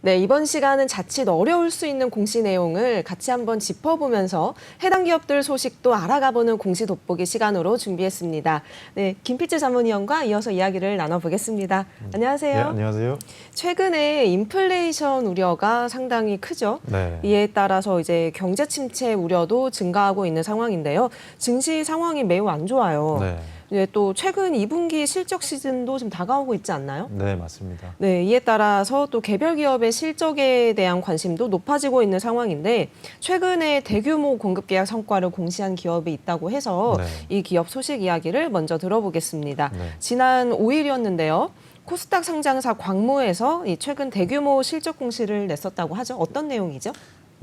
네, 이번 시간은 자칫 어려울 수 있는 공시 내용을 같이 한번 짚어보면서 해당 기업들 소식도 알아가보는 공시 돋보기 시간으로 준비했습니다. 네, 김필재 자문위원과 이어서 이야기를 나눠보겠습니다. 안녕하세요. 네, 안녕하세요. 최근에 인플레이션 우려가 상당히 크죠. 네. 이에 따라서 이제 경제 침체 우려도 증가하고 있는 상황인데요. 증시 상황이 매우 안 좋아요. 네. 네, 또 최근 2분기 실적 시즌도 좀 다가오고 있지 않나요? 네, 맞습니다. 네, 이에 따라서 또 개별 기업의 실적에 대한 관심도 높아지고 있는 상황인데 최근에 대규모 공급 계약 성과를 공시한 기업이 있다고 해서 네. 이 기업 소식 이야기를 먼저 들어보겠습니다. 네. 지난 5일이었는데요. 코스닥 상장사 광무에서 이 최근 대규모 실적 공시를 냈었다고 하죠. 어떤 내용이죠?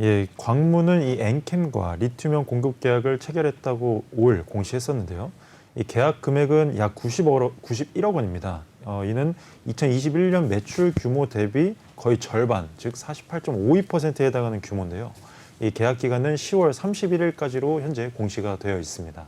예, 광무는 이 엔캠과 리튬이온 공급 계약을 체결했다고 5일 공시했었는데요. 이 계약 금액은 약 91억 원입니다. 이는 2021년 매출 규모 대비 거의 절반, 즉 48.52%에 해당하는 규모인데요. 이 계약 기간은 10월 31일까지로 현재 공시가 되어 있습니다.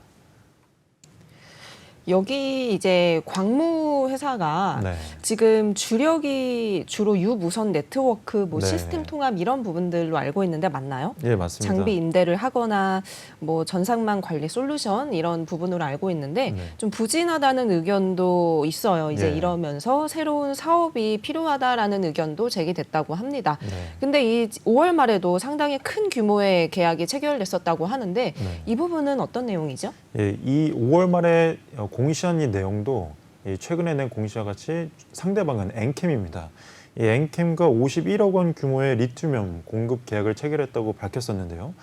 여기 이제 광무 회사가 네. 지금 주력이 주로 유무선 네트워크, 뭐 네. 시스템 통합 이런 부분들로 알고 있는데 맞나요? 예, 맞습니다. 장비 임대를 하거나 뭐 전상망 관리 솔루션 이런 부분으로 알고 있는데 네. 좀 부진하다는 의견도 있어요. 이제 예. 이러면서 새로운 사업이 필요하다라는 의견도 제기됐다고 합니다. 네. 근데 이 5월 말에도 상당히 큰 규모의 계약이 체결됐었다고 하는데 네. 이 부분은 어떤 내용이죠? 예, 이 5월 말에 공시한 이 내용도 최근에 낸 공시와 같이 상대방은 엔캠입니다. 이 엔캠과 51억 원 규모의 리튬이온 공급 계약을 체결했다고 밝혔었는데요.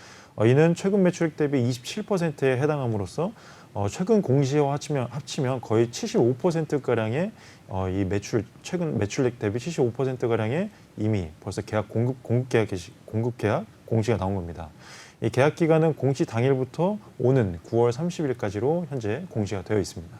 이는 최근 매출액 대비 27%에 해당함으로써 최근 공시와 합치면 거의 75%가량의 최근 매출액 대비 75%가량의 이미 벌써 공급 계약 공시가 나온 겁니다. 이 계약 기간은 공시 당일부터 오는 9월 30일까지로 현재 공시가 되어 있습니다.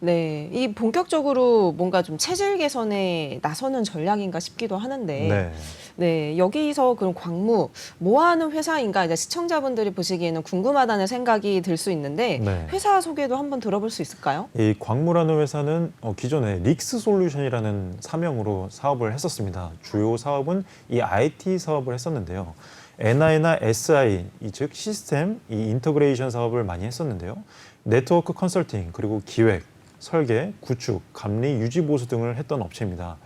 네, 이 본격적으로 뭔가 좀 체질 개선에 나서는 전략인가 싶기도 하는데, 네. 네, 여기서 그럼 광무 뭐 하는 회사인가 이제 시청자분들이 보시기에는 궁금하다는 생각이 들 수 있는데 네. 회사 소개도 한번 들어볼 수 있을까요? 이 광무라는 회사는 기존에 릭스 솔루션이라는 사명으로 사업을 했었습니다. 주요 사업은 이 IT 사업을 했었는데요. NI나 SI, 즉 시스템 인터그레이션 사업을 많이 했었는데요. 네트워크 컨설팅, 그리고 기획, 설계, 구축, 감리, 유지 보수 등을 했던 업체입니다.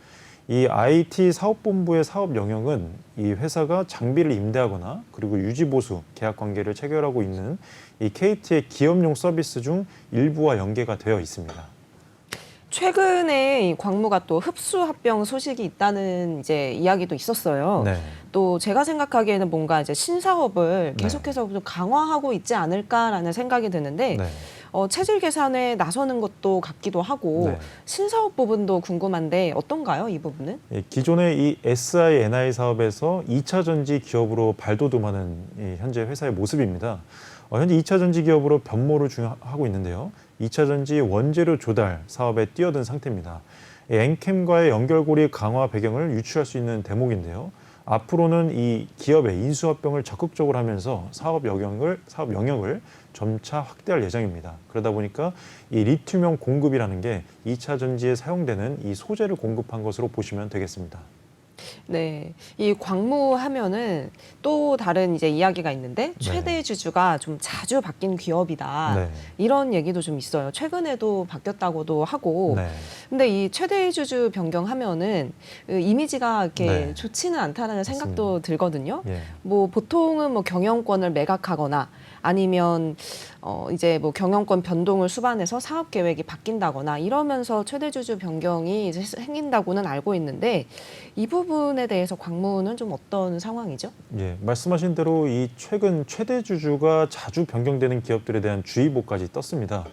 이 IT 사업본부의 사업 영역은 이 회사가 장비를 임대하거나 그리고 유지 보수 계약 관계를 체결하고 있는 이 KT의 기업용 서비스 중 일부와 연계가 되어 있습니다. 최근에 이 광무가 또 흡수 합병 소식이 있다는 이제 이야기도 있었어요. 네. 또 제가 생각하기에는 뭔가 이제 신사업을 네. 계속해서 좀 강화하고 있지 않을까라는 생각이 드는데 네. 체질 개선에 나서는 것도 같기도 하고 네. 신사업 부분도 궁금한데 어떤가요, 이 부분은? 기존의 이 SI, NI 사업에서 2차 전지 기업으로 발돋움하는 현재 회사의 모습입니다. 현재 2차 전지 기업으로 변모를 하고 있는데요. 2차 전지 원재료 조달 사업에 뛰어든 상태입니다. 엔캠과의 연결고리 강화 배경을 유추할 수 있는 대목인데요. 앞으로는 이 기업의 인수합병을 적극적으로 하면서 사업 영역을 점차 확대할 예정입니다. 그러다 보니까 이 리튬이온 공급이라는 게 2차 전지에 사용되는 이 소재를 공급한 것으로 보시면 되겠습니다. 네, 이 광무 하면은 또 다른 이제 이야기가 있는데 최대 네. 주주가 좀 자주 바뀐 기업이다. 네. 이런 얘기도 좀 있어요. 최근에도 바뀌었다고도 하고. 네. 근데 이 최대 주주 변경하면은 이미지가 이렇게 네. 좋지는 않다는 생각도 맞습니다. 들거든요. 예. 뭐 보통은 뭐 경영권을 매각하거나 아니면 이제 뭐 경영권 변동을 수반해서 사업 계획이 바뀐다거나 이러면서 최대 주주 변경이 이제 생긴다고는 알고 있는데 이 부분에 대해서 광무는 좀 어떤 상황이죠? 예, 말씀하신 대로 이 최근 최대 주주가 자주 변경되는 기업들에 대한 주의보까지 떴습니다.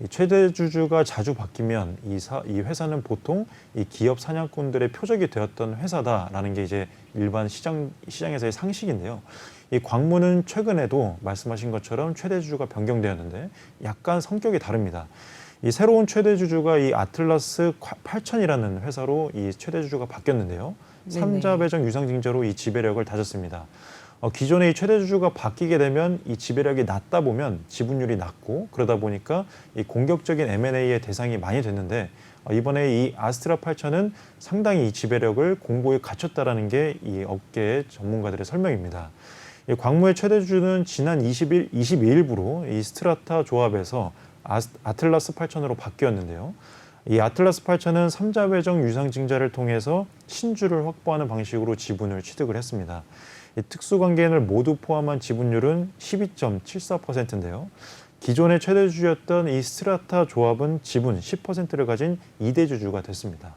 이 최대 주주가 자주 바뀌면 이 회사는 보통 이 기업 사냥꾼들의 표적이 되었던 회사다라는 게 이제 일반 시장에서의 상식인데요. 이 광무는 최근에도 말씀하신 것처럼 최대 주주가 변경되었는데 약간 성격이 다릅니다. 이 새로운 최대 주주가 이 아틀라스 8000이라는 회사로 이 최대 주주가 바뀌었는데요. 네네. 3자 배정 유상증자로 이 지배력을 다졌습니다. 기존의 이 최대 주주가 바뀌게 되면 이 지배력이 낮다 보면 지분율이 낮고 그러다 보니까 이 공격적인 M&A의 대상이 많이 됐는데 이번에 이 아스트라 8천은 상당히 이 지배력을 공고히 갖췄다라는 게 이 업계의 전문가들의 설명입니다. 이 광무의 최대주주는 지난 22일부로 이 스트라타 조합에서 아틀라스 8천으로 바뀌었는데요. 이 아틀라스 8천은 3자 배정 유상증자를 통해서 신주를 확보하는 방식으로 지분을 취득을 했습니다. 이 특수관계인을 모두 포함한 지분율은 12.74%인데요. 기존의 최대주주였던 이 스트라타 조합은 지분 10%를 가진 2대 주주가 됐습니다.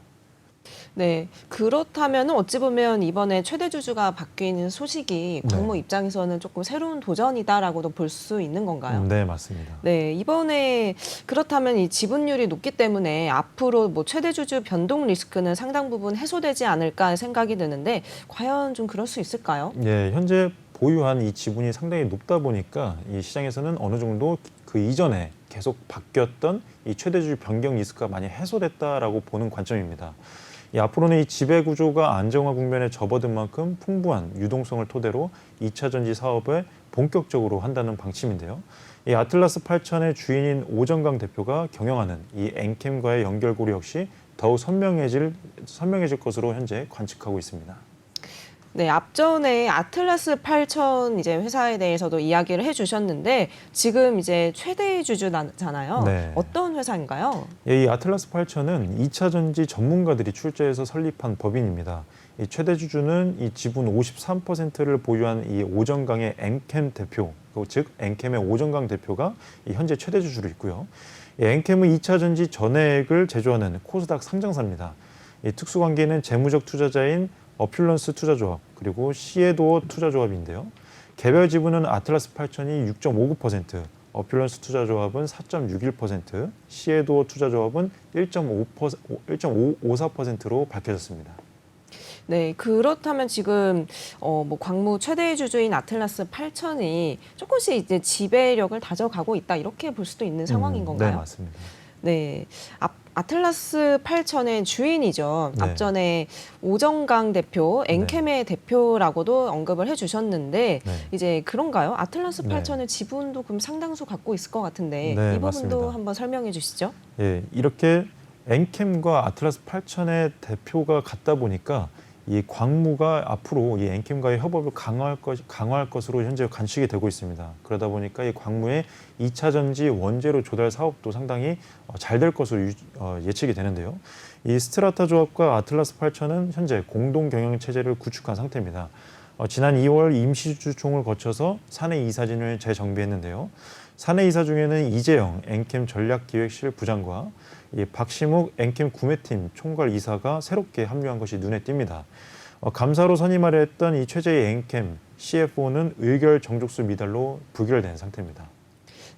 네, 그렇다면 어찌 보면 이번에 최대 주주가 바뀌는 소식이 광무 입장에서는 조금 새로운 도전이다라고도 볼 수 있는 건가요? 네, 맞습니다. 네, 이번에 그렇다면 이 지분율이 높기 때문에 앞으로 뭐 최대 주주 변동 리스크는 상당 부분 해소되지 않을까 생각이 드는데 과연 좀 그럴 수 있을까요? 예, 현재 보유한 이 지분이 상당히 높다 보니까 이 시장에서는 어느 정도 그 이전에 계속 바뀌었던 이 최대주주 변경 리스크가 많이 해소됐다라고 보는 관점입니다. 앞으로는 이 지배 구조가 안정화 국면에 접어든 만큼 풍부한 유동성을 토대로 2차 전지 사업을 본격적으로 한다는 방침인데요. 이 아틀라스 8천의 주인인 오정강 대표가 경영하는 이 엔캠과의 연결고리 역시 더욱 선명해질 것으로 현재 관측하고 있습니다. 네, 앞전에 아틀라스 8천 이제 회사에 대해서도 이야기를 해주셨는데 지금 이제 최대 주주잖아요. 네. 어떤 회사인가요? 이 아틀라스 8천은 2차 전지 전문가들이 출자해서 설립한 법인입니다. 이 최대 주주는 이 지분 53%를 보유한 이 오정강의 엔캠 대표, 즉 엔캠의 오정강 대표가 이 현재 최대 주주로 있고요. 이 엔캠은 2차 전지 전해액을 제조하는 코스닥 상장사입니다. 이 특수관계는 재무적 투자자인 어퓰런스 투자조합 그리고 시에도어 투자조합인데요. 개별 지분은 아틀라스 8천이 6.59%, 어퓰런스 투자조합은 4.61%, 시에도어 투자조합은 1.54%로 밝혀졌습니다. 네, 그렇다면 지금 뭐 광무 최대 주주인 아틀라스 8천이 조금씩 이제 지배력을 다져가고 있다 이렇게 볼 수도 있는 상황인 건가요? 네, 맞습니다. 네, 아틀라스 8천의 주인이죠. 네. 앞전에 오정강 대표, 엔캠의 대표라고도 언급을 해주셨는데 네. 이제 그런가요? 아틀라스 네. 8천의 지분도 그럼 상당수 갖고 있을 것 같은데 네, 이 부분도 맞습니다. 한번 설명해 주시죠. 예, 이렇게 엔캠과 아틀라스 8천의 대표가 같다 보니까 이 광무가 앞으로 이 엔캠과의 협업을 강화할 것으로 현재 관측이 되고 있습니다. 그러다 보니까 이 광무의 2차 전지 원재료 조달 사업도 상당히 잘 될 것으로 예측이 되는데요. 이 스트라타 조합과 아틀라스 8천은 현재 공동 경영 체제를 구축한 상태입니다. 지난 2월 임시주총을 거쳐서 사내 이사진을 재정비했는데요. 사내 이사 중에는 이재영 엔캠 전략기획실 부장과 이 박시묵 엔캠 구매팀 총괄 이사가 새롭게 합류한 것이 눈에 띕니다. 감사로 선임하려 했던 이 최재희 엔캠 CFO는 의결 정족수 미달로 부결된 상태입니다.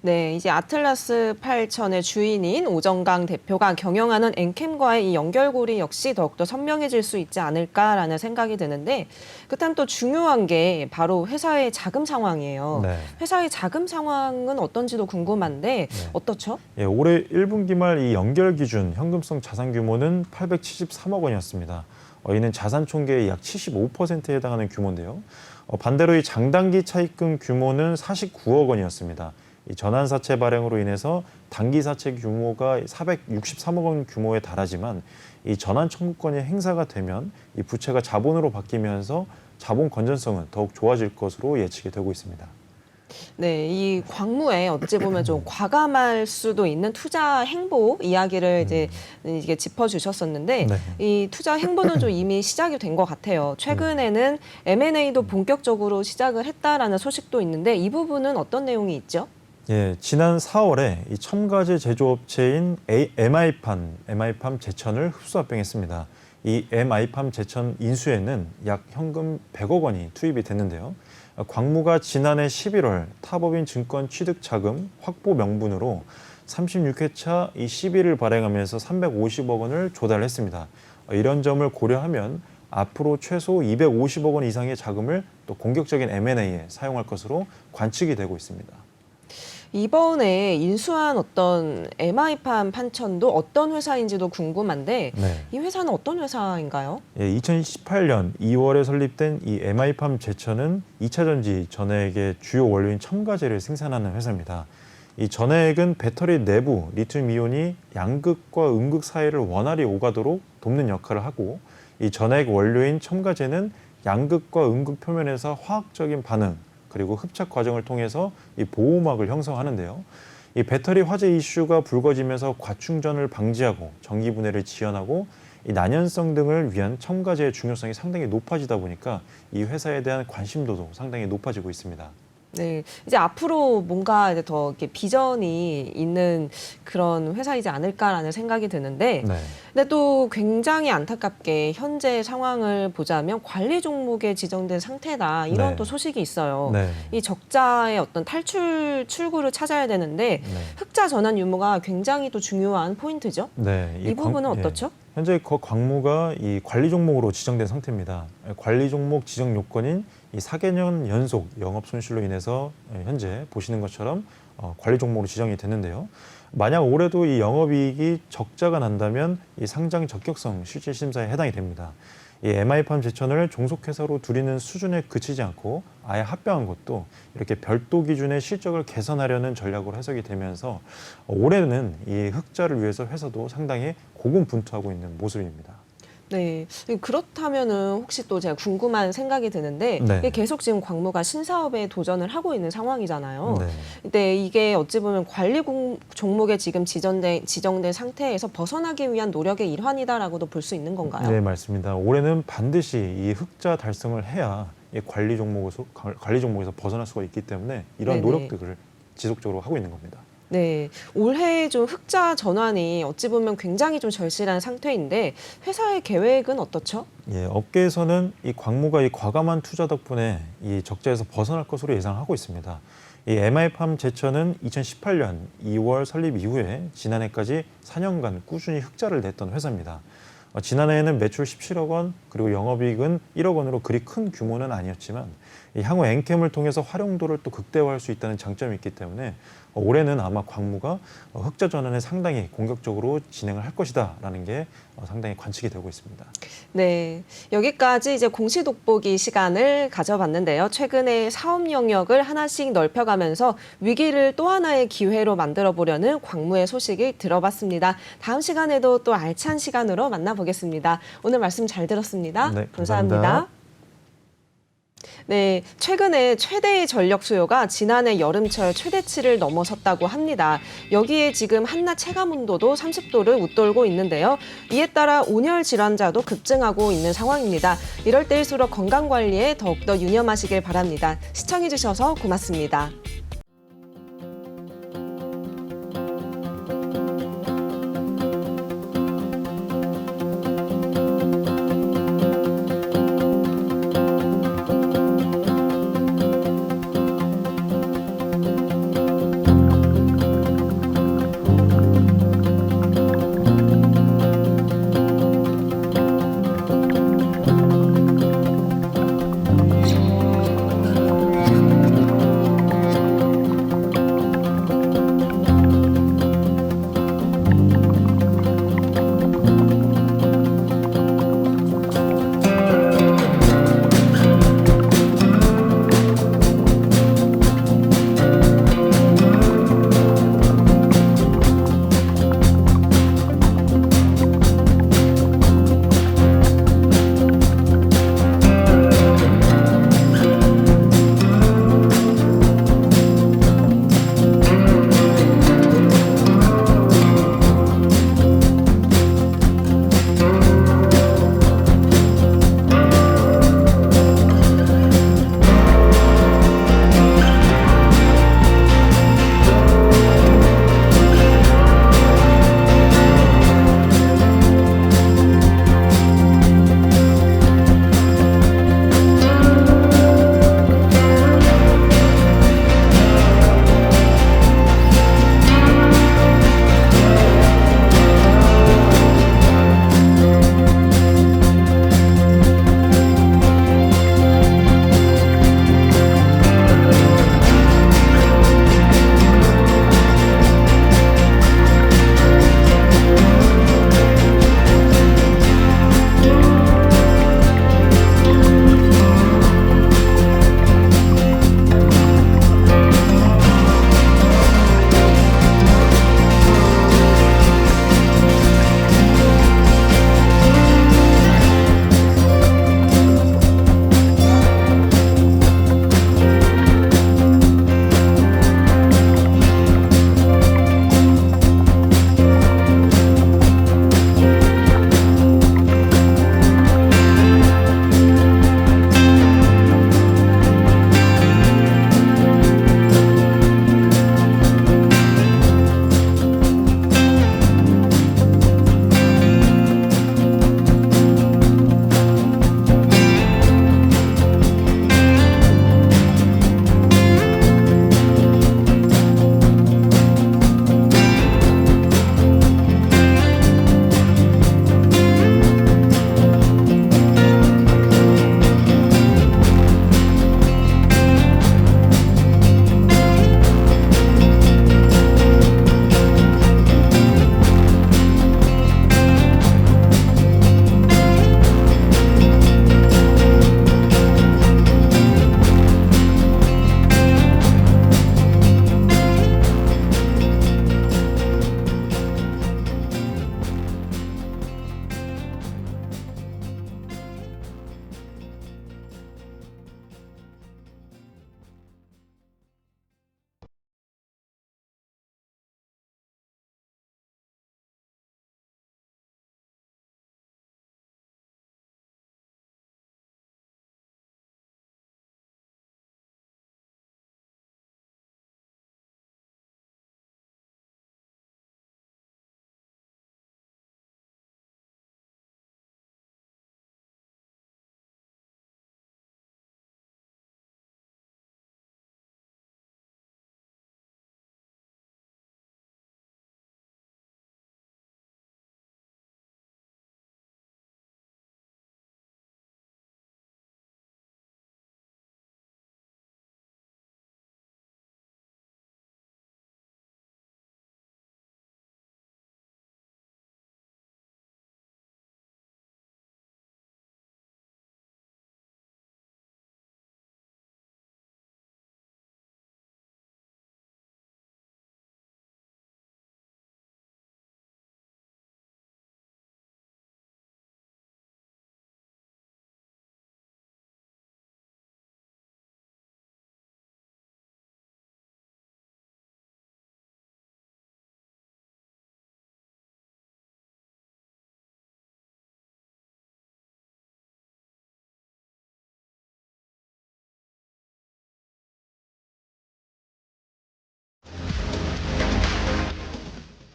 네, 이제 아틀라스 8천의 주인인 오정강 대표가 경영하는 엔캠과의 이 연결고리 역시 더욱더 선명해질 수 있지 않을까라는 생각이 드는데 그렇다면 또 중요한 게 바로 회사의 자금 상황이에요. 네. 회사의 자금 상황은 어떤지도 궁금한데 어떻죠? 예, 올해 1분기 말 이 연결 기준 현금성 자산 규모는 873억 원이었습니다. 이는 자산 총계의 약 75%에 해당하는 규모인데요. 반대로 이 장단기 차입금 규모는 49억 원이었습니다. 이 전환사채 발행으로 인해서 단기사채 규모가 463억 원 규모에 달하지만 이 전환 청구권이 행사가 되면 이 부채가 자본으로 바뀌면서 자본 건전성은 더욱 좋아질 것으로 예측이 되고 있습니다. 네, 이 광무에 어찌 보면 좀 과감할 수도 있는 투자 행보 이야기를 이제 이게 짚어주셨었는데 네. 이 투자 행보는 좀 이미 시작이 된 것 같아요. 최근에는 M&A도 본격적으로 시작을 했다라는 소식도 있는데 이 부분은 어떤 내용이 있죠? 예, 지난 4월에 이 첨가제 제조업체인 MI팜 제천을 흡수합병했습니다. 이 MI팜 제천 인수에는 약 현금 100억 원이 투입이 됐는데요. 광무가 지난해 11월 타법인 증권 취득 자금 확보 명분으로 36회차 이 시비를 발행하면서 350억 원을 조달했습니다. 이런 점을 고려하면 앞으로 최소 250억 원 이상의 자금을 또 공격적인 M&A에 사용할 것으로 관측이 되고 있습니다. 이번에 인수한 어떤 MI팜 판천도 어떤 회사인지도 궁금한데 네. 이 회사는 어떤 회사인가요? 예, 2018년 2월에 설립된 이 MI팜 제천은 2차 전지 전해액의 주요 원료인 첨가제를 생산하는 회사입니다. 이 전해액은 배터리 내부 리튬 이온이 양극과 음극 사이를 원활히 오가도록 돕는 역할을 하고, 이 전해액 원료인 첨가제는 양극과 음극 표면에서 화학적인 반응 그리고 흡착 과정을 통해서 이 보호막을 형성하는데요. 이 배터리 화재 이슈가 불거지면서 과충전을 방지하고 전기 분해를 지연하고 이 난연성 등을 위한 첨가제의 중요성이 상당히 높아지다 보니까 이 회사에 대한 관심도도 상당히 높아지고 있습니다. 네, 이제 앞으로 뭔가 이제 더 이렇게 비전이 있는 그런 회사이지 않을까라는 생각이 드는데, 네. 근데 또 굉장히 안타깝게 현재 상황을 보자면 관리 종목에 지정된 상태다 이런 네. 또 소식이 있어요. 네. 이 적자의 어떤 출구를 찾아야 되는데 네. 흑자 전환 유무가 굉장히 또 중요한 포인트죠. 네. 이 부분은 어떻죠? 현재 그 광무가 이 관리 종목으로 지정된 상태입니다. 관리 종목 지정 요건인 이 4개년 연속 영업 손실로 인해서 현재 보시는 것처럼 관리 종목으로 지정이 됐는데요. 만약 올해도 이 영업이익이 적자가 난다면 이 상장 적격성 실질 심사에 해당이 됩니다. 이 MI팜 제천을 종속회사로 두리는 수준에 그치지 않고 아예 합병한 것도 이렇게 별도 기준의 실적을 개선하려는 전략으로 해석이 되면서 올해는 이 흑자를 위해서 회사도 상당히 고군분투하고 있는 모습입니다. 네, 그렇다면은 혹시 또 제가 궁금한 생각이 드는데 네. 이게 계속 지금 광무가 신사업에 도전을 하고 있는 상황이잖아요. 네. 근데 이게 어찌 보면 종목에 지금 지정된 상태에서 벗어나기 위한 노력의 일환이다라고도 볼 수 있는 건가요? 네, 맞습니다. 올해는 반드시 이 흑자 달성을 해야 이 관리 종목에서 벗어날 수가 있기 때문에 이런 네네. 노력들을 지속적으로 하고 있는 겁니다. 네, 올해 좀 흑자 전환이 어찌 보면 굉장히 좀 절실한 상태인데 회사의 계획은 어떻죠? 예, 업계에서는 이 광무가 이 과감한 투자 덕분에 이 적자에서 벗어날 것으로 예상하고 있습니다. 이 MI팜 제천은 2018년 2월 설립 이후에 지난해까지 4년간 꾸준히 흑자를 냈던 회사입니다. 지난해에는 매출 17억 원 그리고 영업이익은 1억 원으로 그리 큰 규모는 아니었지만 향후 엔캠을 통해서 활용도를 또 극대화할 수 있다는 장점이 있기 때문에 올해는 아마 광무가 흑자 전환에 상당히 공격적으로 진행을 할 것이다라는 게 상당히 관측이 되고 있습니다. 네, 여기까지 이제 공시 돋보기 시간을 가져봤는데요. 최근에 사업 영역을 하나씩 넓혀가면서 위기를 또 하나의 기회로 만들어 보려는 광무의 소식을 들어봤습니다. 다음 시간에도 또 알찬 시간으로 만나보겠습니다. 오늘 말씀 잘 들었습니다. 네, 감사합니다. 감사합니다. 네, 최근에 최대의 전력 수요가 지난해 여름철 최대치를 넘어섰다고 합니다. 여기에 지금 한낮 체감 온도도 30도를 웃돌고 있는데요. 이에 따라 온열 질환자도 급증하고 있는 상황입니다. 이럴 때일수록 건강 관리에 더욱더 유념하시길 바랍니다. 시청해주셔서 고맙습니다.